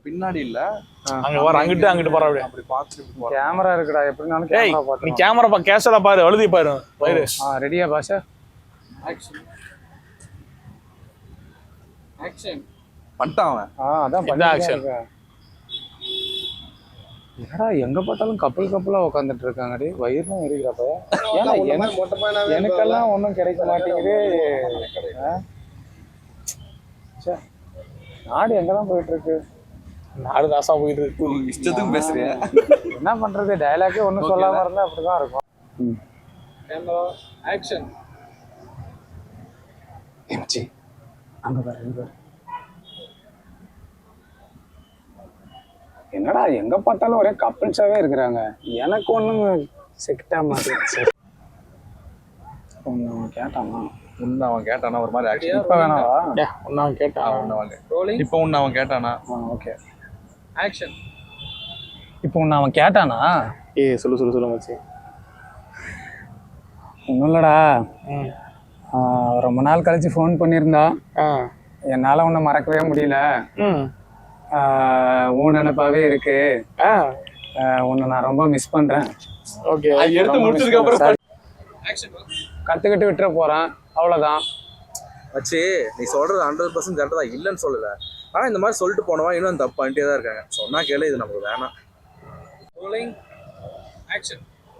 பின்னாடி இல்ல, அங்க வர அங்கிட்டு போற அப்படியே அப்படி பார்த்துட்டு கேமரா இருக்குடா, எப்படினாலும் கேமரா நீ பாத்து. கேமரா கேஷுவலா பாரு, எழுதி பாரு வயிறு. ரெடியா பாஷா? ஆக்ஷன் பண்ணிட்டான் அவன். அதான் இந்த ஆக்ஷன். என்னடா எங்க பார்த்தாலும் கப்பலா உட்காந்துட்டு இருக்காங்கடி, வயிறுலாம் எரிக்கிறப்ப. ஏன்னா எனக்கெல்லாம் ஒன்றும் கிடைக்க மாட்டேங்குது. நாடு எங்கதான் போயிட்டு இருக்கு? நாடு தாசா போயிட்டு இருக்கு. இஷ்டத்துக்கு பேசுறியா? என்ன பண்றது, டயலாக்கே ஒன்றும் சொல்லாம இருந்தா அப்படிதான் இருக்கும். ஆக்ஷன். அங்க பாரு. என்னடா எங்க பார்த்தாலும் ஒரே கப்பிள்ஸாவே இருக்கிறாங்க, எனக்கு ஒண்ணும் செக்டா மாட்டேங்குது. அவன் கேட்டானா? அவன் கேட்டானா ஒரு மாதிரி ஆக்ஷன். இப்ப வேணாவா? அவன் கேட்டான். இப்போ அவன் கேட்டானா? Okay action. இப்போ அவன் கேட்டானா? சொல்லு மச்சி. ஒன்றும் இல்லடா, ரொம்ப நாள் கழிச்சு ஃபோன் பண்ணியிருந்தா. என்னால் உன்னை மறக்கவே முடியல. உன் நினைப்பாவே இருக்கு. உன்னை நான் ரொம்ப மிஸ் பண்றேன். ஓகே, எடுத்து முடிச்சதுக்கு அப்புறம் கத்துக்கிட்டு விட்டுற போறேன், அவ்வளவுதான். மச்சி நீ சொல்றது 100% கரெக்டா தான், இல்லைன்னு சொல்லல. ஆனா இந்த மாதிரி சொல்லிட்டு போனவன் இன்னும் தப்பு பண்ணிட்டே தான் இருக்காங்க. சொன்னா கேளு, இது நமக்கு வேணாம்.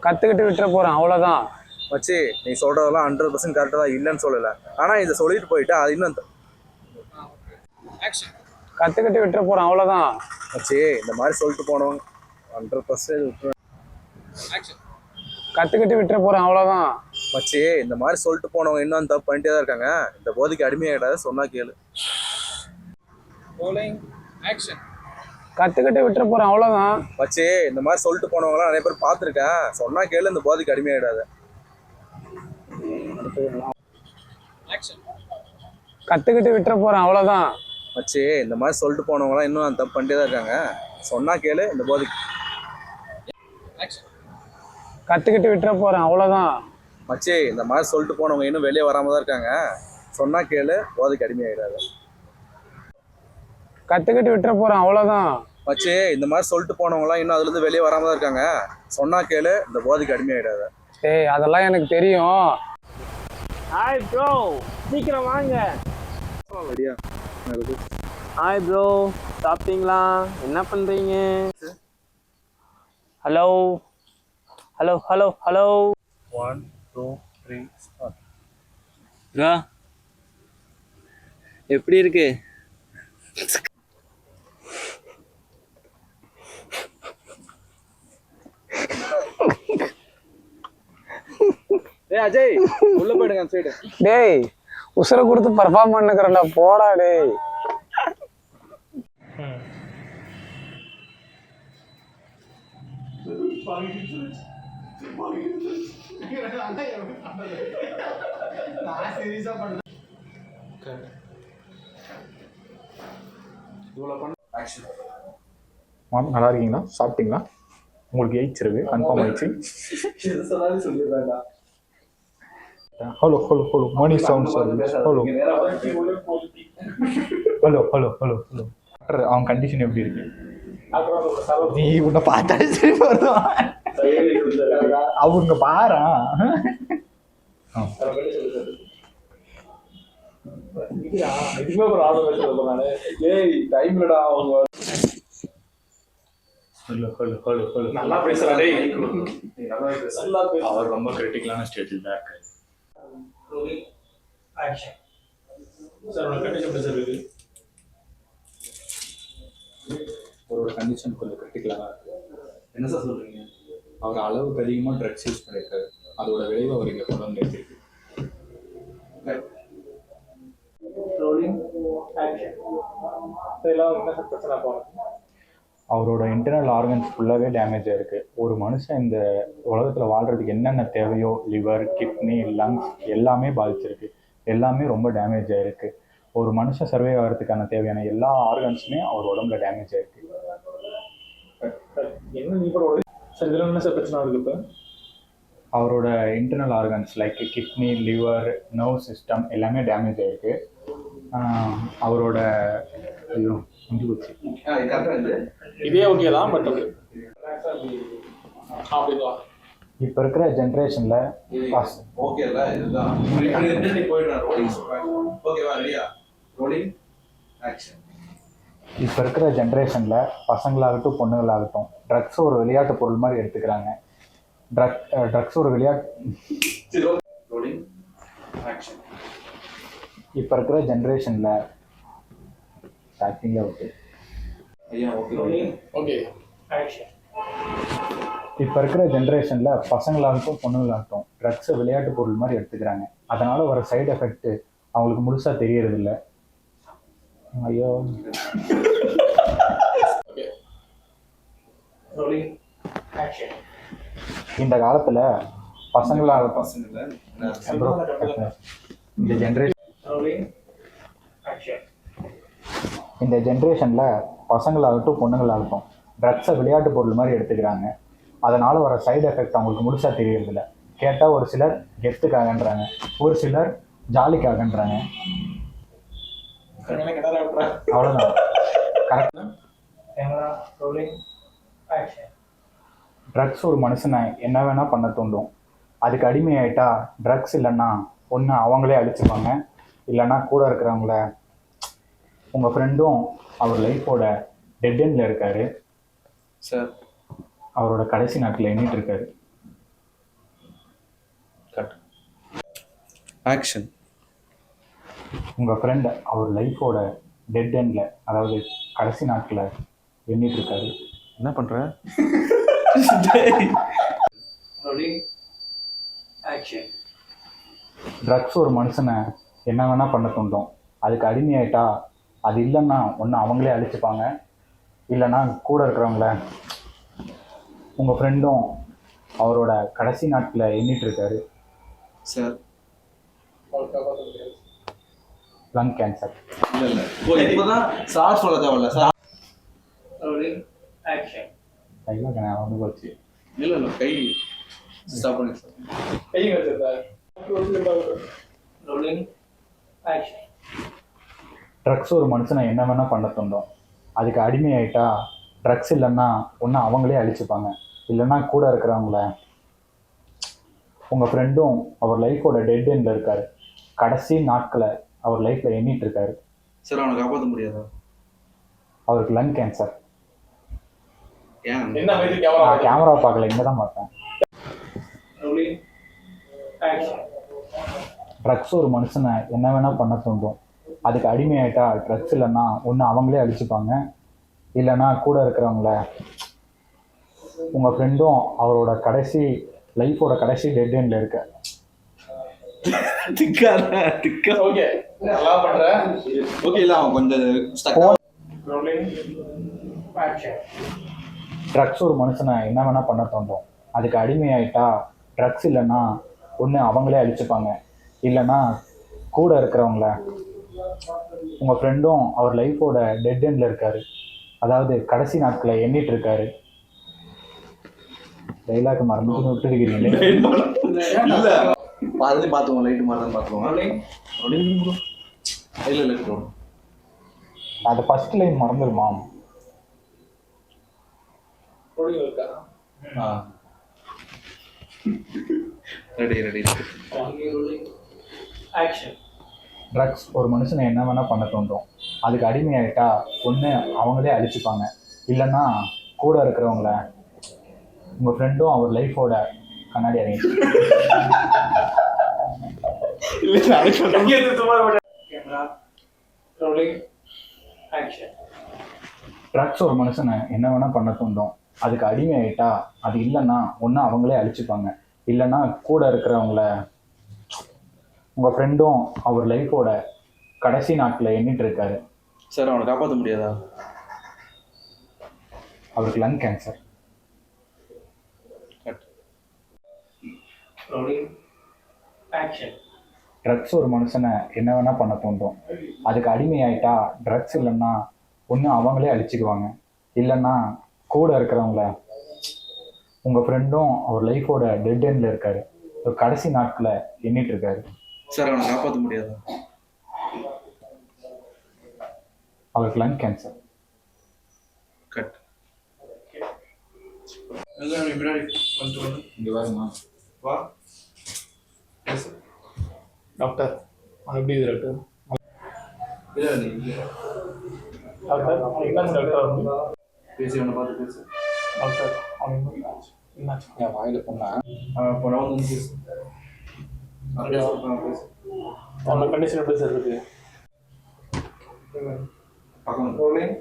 கத்துக்கிட்டு விட்டுற போறேன், அவ்வளவுதான். மச்சி நீ சொல்றதெல்லாம் 100% கரெக்டா தான், இல்லைன்னு சொல்லல. ஆனா இதை சொல்லிட்டு போயிட்டா அது இன்னும் கத்துக்கிட்டு விட்டுற போறேன், அவ்வளவுதான். மச்சி இந்த மாதிரி சொல்லிட்டு போனவங்க 100% விட்டுருவேன். கத்துக்கிட்டு விட்டுற போறேன், அவ்வளவுதான். மச்சி இந்த மாதிரி சொல்லிட்டு போனவங்க இன்னும் தப்பு பண்ணிட்டே தான் இருக்காங்க. இந்த போதைக்கு அடிமையாயிடாத, சொன்னா கேளு. கத்துக்கிட்டு விட்டுற போறேன், அவ்வளவுதான். மச்சி இந்த மாதிரி சொல்லிட்டு போனவங்களாம் நிறைய பேர் பார்த்துருக்கேன். சொன்னா கேளு, இந்த போதைக்கு அடிமையாயிடாத. கத்துக்கிட்டு விட்டுற போறேன், அவ்வளவுதான். மச்சி இந்த மாதிரி சொல்லிட்டு போனவங்களாம் இன்னும் தப்பு பண்ணிட்டே தான் இருக்காங்க. சொன்னா கேளு, இந்த போதைக்கு. கத்துக்கிட்டு விட்டுற போறேன், அவ்வளவுதான். மச்சி இந்த மாதிரி சொல்லிட்டு போனவங்க இன்னும் வெளியே வராம தான் இருக்காங்க. சொன்னா கேளு, போதைக்கு அடிமையாயிடாத. கத்துக்கிட்டு விட்டுற போறேன், அவ்வளவுதான். மச்சி இந்த மாதிரி சொல்லிட்டு போனவங்களாம் இன்னும் அதுல இருந்து வெளியே வராம தான் இருக்காங்க. சொன்னா கேளு, இந்த போதைக்கு அடிமையாயிடாத. அதெல்லாம் எனக்கு தெரியும். ஹாய் ப்ரோ, சீக்கிரம் வாங்க. ஹாய் ப்ரோ, சாப்பிட்டீங்களா? என்ன பண்றீங்க? Hello 1 2 3 start. ப்ரோ எப்படி இருக்கு? அஜய் உள்ள போயிடுங்க அந்த சைடு. டேய் உசுரை கொடுத்து பர்ஃபார்ம் பண்ணுக்கிறேன்டா, போடா டேய். நல்லா இருக்கீங்களா? சாப்பிட்டீங்களா? உங்களுக்கு எயிட்ஸ் இருக்கு, கன்ஃபார்ம் ஆயிடுச்சு. ஹலோ மணி சவுண்ட் சர்வீஸ். ஹலோ அவன் கண்டிஷன் எப்படி இருக்கு? நீ உன்னை பார்த்தாலே சரி வருவான். அவங்க பாரா நல்லா பேசுறாடே. அவர் ரொம்ப கிரிட்டிக்கலான ஸ்டேஜில் தான் இருக்காரு. அவரோட கண்டிஷன் கொஞ்சம் கிரிட்டிக்கலாக தான் இருக்கு. என்ன சார் சொல்றீங்க? அவர் அளவுக்கு அதிகமாக ட்ரக்ஸ் யூஸ் பண்ணியிருக்காரு. அதோட விளைவு அவர் இங்கே கொண்டு வந்து நிறுத்திருக்கு. அவரோட இன்டர்னல் ஆர்கன்ஸ் ஃபுல்லாகவே டேமேஜ் ஆகிருக்கு. ஒரு மனுஷன் இந்த உலகத்தில் வாழ்கிறதுக்கு என்னென்ன தேவையோ, லிவர், கிட்னி, லங்ஸ் எல்லாமே பாதிச்சிருக்கு. எல்லாமே ரொம்ப டேமேஜ் ஆகிருக்கு. ஒரு மனுஷன் சர்வே ஆகிறதுக்கான தேவையான எல்லா ஆர்கன்ஸுமே அவர் உடம்புல டேமேஜ் ஆகிருக்கு. சார் இதில் என்ன சார் பிரச்சனை இருக்குது? இப்போ அவரோட internal organs like kidney, liver, nerve system எல்லாமே டேமேஜ் ஆகிருக்கு. அவரோட ஐயோ முடிஞ்சு போச்சு. கரெக்டாக இது இதே ஓகே தான் பட் அப்படிதான் இப்போ இருக்கிற ஜென்ரேஷனில் ஓகேல இதுதான் நீ போயிடுறா ரோலிங் ஓகேவா ரெடியா ரோலிங் ஆக்ஷன். இப்போ இருக்கிற ஜென்ரேஷனில் பசங்களாகட்டும் பொண்ணுங்களாகட்டும் ட்ரக்ஸ் ஒரு விளையாட்டு பொருள் மாதிரி எடுத்துக்கிறாங்க. ட்ரக்ஸ் ஒரு விளையாட்டு. Rolling action. இப்போ இருக்கிற ஜென்ரேஷனில் ஸ்டார்டிங்கில் ஓகே. ஐயா ஓகே ரோலிங் ஓகே ஆக்ஷன். இப்போ இருக்கிற ஜென்ரேஷனில் பசங்களாகட்டும் பொண்ணுங்களாகட்டும் ட்ரக்ஸை விளையாட்டு பொருள் மாதிரி எடுத்துக்கிறாங்க. அதனால் வர சைடு எஃபெக்ட் அவங்களுக்கு முழுசாக தெரியறதில்ல. ஐயோ ஓகே ரோலிங் ஆக்ஷன். இந்த காலத்தில் பசங்களாகட்டும் பசங்கள இந்த ஜென்ரேஷன் ரோலிங் ஆக்ஷன். இந்த ஜென்ரேஷனில் பசங்களாகட்டும் பொண்ணுங்களாகட்டும் ட்ரக்ஸை விளையாட்டு பொருள் மாதிரி எடுத்துக்கிறாங்க. அதனால் வர சைடு எஃபெக்ட் அவங்களுக்கு முழுசாக தெரியறதில்ல. கேட்டால் ஒரு சிலர் கெத்துக்காகன்றாங்க, ஒரு சிலர் ஜாலிக்காகன்றாங்க. அவ்வளோதான். கரெக்ட். Rolling action. ட்ரக்ஸ் ஒரு மனுஷனை என்ன வேணால் பண்ண தூண்டும். அதுக்கு அடிமையாயிட்டா ட்ரக்ஸ் இல்லைன்னா ஒன்று அவங்களே அழிச்சுப்பாங்க, இல்லைன்னா கூட இருக்கிறவங்கள. உங்கள் ஃப்ரெண்டும் அவர் லைஃபோட டெட் எண்டில் இருக்கார் சார். அவரோட கடைசி நாட்களில் எண்ணிட்டு இருக்காரு. Cut action. உங்கள் ஃப்ரெண்ட் அவர் லைஃபோட டெட் எண்டில், அதாவது கடைசி நாட்களில் எண்ணிட்டு இருக்காரு. என்ன பண்ற? Rolling action. ட்ரக்ஸ் ஒரு மனுஷனை என்ன வேணால் பண்ண தூண்டும். அதுக்கு அடிமையாயிட்டா அது இல்லைன்னா ஒன்று அவங்களே அழிச்சுப்பாங்க, இல்லைன்னா கூட இருக்கிறவங்கள. உங்கள் ஃப்ரெண்டும் அவரோட கடைசி நாட்களில் எண்ணிட்டு இருக்காரு. Sir lung cancer. இல்ல இல்ல இப்போதான் சார் சொல்ல தேவையில்ல சார். Rolling action. கையில் நான் வந்து போச்சு. இல்ல இல்ல கை ஸ்டாப் பண்ணி சார். கை வச்சிருந்தார். Rolling action. ட்ரக்ஸ் ஒரு மனுஷனை என்ன வேணால் பண்ண தூண்டும். அதுக்கு அடிமையாயிட்டா ட்ரக்ஸ் இல்லைன்னா ஒன்று அவங்களே அழிச்சுப்பாங்க, இல்லைன்னா கூட இருக்கிறவங்கள. உங்கள் ஃப்ரெண்டும் அவர் லைஃபோட டெட் எண்டில் இருக்கார். கடைசி நாட்களை அவர் லைஃப்பில் எண்ணிட்டு இருக்காரு. சார் அவனை காப்பாற்ற முடியாதா? அவருக்கு லங் கேன்சர். ஏன் என்ன மாதிரி கேமரா நான் கேமரா பார்க்கல, இங்கே தான் பார்த்தேன். Rolling action. ட்ரக்ஸ் ஒரு மனுஷனை என்ன வேணால் பண்ண தூண்டும். அதுக்கு அடிமையாயிட்டா ட்ரக்ஸ் இல்லைன்னா ஒன்று அவங்களே அழிச்சுப்பாங்க, இல்லைன்னா கூட இருக்கிறவங்கள. உங்கள் ஃப்ரெண்டும் அவரோட கடைசி லைஃபோட கடைசி டெட் எண்டில் இருக்க. ஓகே நல்லா பண்ற. ஓகே இல்ல அவன் கொஞ்சம் ஸ்டக். Rolling action. ட்ரக்ஸ் ஒரு மனுஷனை என்ன வேணால் பண்ண தோண்டும். அதுக்கு அடிமையாயிட்டா ட்ரக்ஸ் இல்லைன்னா ஒன்று அவங்களே அழிச்சுப்பாங்க, இல்லைன்னா கூட இருக்கிறவங்கள. உங்கள் ஃப்ரெண்டும் அவர் லைஃபோட டெட் எண்டில் இருக்கார், அதாவது கடைசி நாட்களை எண்ணிட்டு இருக்காரு. டைலாக் மறந்து விட்டுருக்கிறீங்களே. இல்ல பாதி பார்த்துவோம், லைட் மாறதான் பார்த்துவோம். இல்ல இல்ல ப்ரோ அது ஃபர்ஸ்ட் லைன் மறந்துடுமா? ரோலிங் இருக்கா? Ready ready. Rolling action. Drugs ஒரு மனுஷனை என்ன வேணால் பண்ண தோன்றும். அதுக்கு அடிமையாயிட்டா ஒன்று அவங்களே அழிச்சுப்பாங்க, இல்லைன்னா கூட இருக்கிறவங்கள. உங்கள் ஃப்ரெண்டும் அவர் லைஃபோட கண்ணாடி அறிஞர். Camera rolling action. ட்ரக்ஸ் ஒரு மனுஷனை என்ன வேணால் பண்ண தோன்றும். அதுக்கு அடிமையாயிட்டா அது இல்லைன்னா ஒன்று அவங்களே அழிச்சுப்பாங்க, இல்லைன்னா கூட இருக்கிறவங்கள. உங்கள் ஃப்ரெண்டும் அவர் லைஃபோட கடைசி நாட்களில் எண்ணிட்டு இருக்காரு. சார் அவனை காப்பாற்ற முடியாதா? அவருக்கு lung cancer. Rolling action. Drugs ஒரு மனுஷனை என்ன வேணால் பண்ண தோன்றும். அதுக்கு அடிமையாயிட்டா ட்ரக்ஸ் இல்லைன்னா ஒன்று அவங்களே அழிச்சிக்குவாங்க, இல்லைன்னா கூட இருக்கிறவங்கள. உங்கள் ஃப்ரெண்டும் அவர் லைஃபோட டெட் எண்டில் இருக்கார், ஒரு கடைசி நாட்களை எண்ணிட்டு இருக்காரு. சார் அவனை காப்பாற்ற முடியாதா? அவருக்கு லங் கேன்சர். கட். எல்லாம் முன்னாடி வந்து இங்கே வருமா? வா. பேசு. டாக்டர் எப்படி இது டாக்டர்? இல்லை நீ டாக்டர் என்ன டாக்டர்? பேசி அவனை பார்த்து பேசு. டாக்டர் என்னாச்சு? என் வாயில் பொண்ணா போனால் வந்து பேசு. பேசு. அவனோட கண்டிஷன் எப்படி சார் இருக்கு? பக்கம் ரோலிங்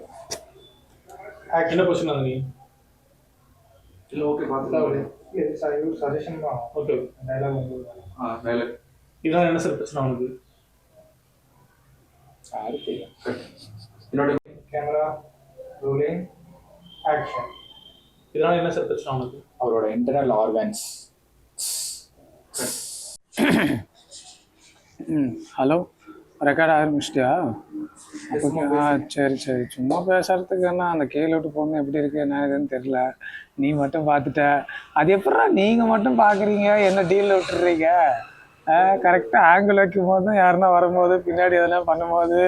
என்ன பொசிஷன் அந்த நீ? இல்லை ஓகே பார்த்துக்கலாம். சஜஷன் தான். ஓகே டைலாக் வந்து வேலை. இதெல்லாம் என்ன சார் பிரச்சனை அவனுக்கு? யாருக்கு? என்னோட கேமரா ரோலிங் ஆக்ஷன். இதெல்லாம் என்ன சார் பிரச்சனை அவனுக்கு? அவரோட இன்டர்னல் ஆர்கன்ஸ். ஹலோ, ரெக்கார்ட் ஆரம்பிச்சிட்டியா? சரி சரி, சும்மா பேசுறதுக்கு என்ன, அந்த கீழே விட்டு பொண்ணு எப்படி இருக்கு என்ன இதுன்னு தெரியல. நீ மட்டும் பார்த்துட்ட, அது எப்படா நீங்கள் மட்டும் பார்க்குறீங்க, என்ன டீலில் விட்டுறீங்க? கரெக்டாக ஆங்கிள் வைக்கும் போதும் யாருன்னா வரும்போது பின்னாடி எதனா பண்ணும்போது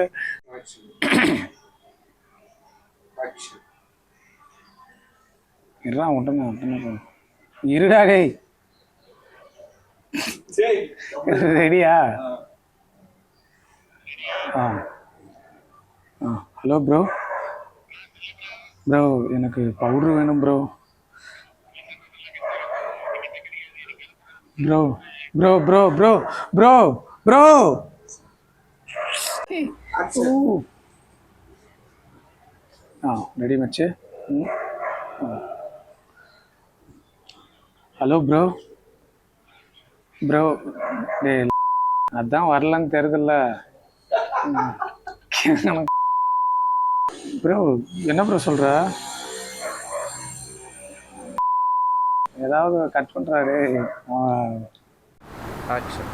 இருடா விட்டுனா இருடா டேய். ரெடியா? Hello bro. ப்ரோ எனக்கு பவுட்ரு வேணும் bro. Bro bro bro bro bro bro. Ready மச்சு. Hello bro. ப்ரோ டே அதான் வரலன்னு தெரியுதுல்ல ப்ரோ. என்ன ப்ரோ சொல்கிற? ஏதாவது கட் பண்ணுறாரு. ஆக்ஷன்.